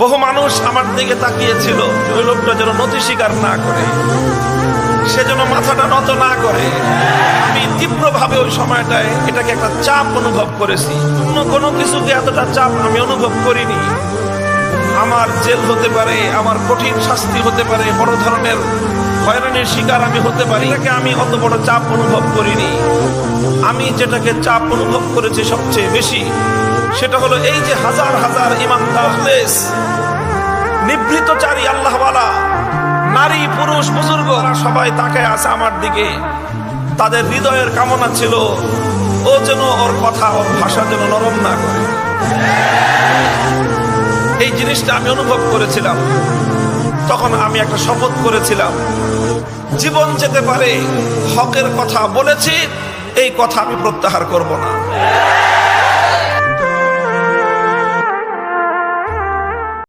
বহু মানুষ আমার দিকে তাকিয়েছিল ওই লোকটা যেন নতি স্বীকার না করে, সে যেন মাথাটা নত না করে। আমি তীব্রভাবে ওই সময়টায় এটাকে একটা চাপ অনুভব করেছি। অন্য কোনো কিছুকে এতটা চাপ আমি অনুভব করিনি। আমার জেল হতে পারে, আমার কঠিন শাস্তি হতে পারে, বড় ধরনের হয়রানির শিকার আমি হতে পারি, এটাকে আমি অত বড় চাপ অনুভব করিনি। আমি যেটাকে চাপ অনুভব করেছি সবচেয়ে বেশি, সেটা হলো এই যে হাজার হাজার ইমানদার নিভৃতচারী আল্লাহওয়ালা নারী পুরুষ বুজুর্গ সবাই তাকায় আছে আমার দিকে। তাদের হৃদয়ের কামনা ছিল ও যেন ওর কথা, ওর ভাষা যেন নরম না করে। এই জিনিসটা আমি অনুভব করেছিলাম। তখন আমি একটা শপথ করেছিলাম, জীবন যেতে পারে, হকের কথা বলেছি, এই কথা আমি প্রত্যাহার করব না।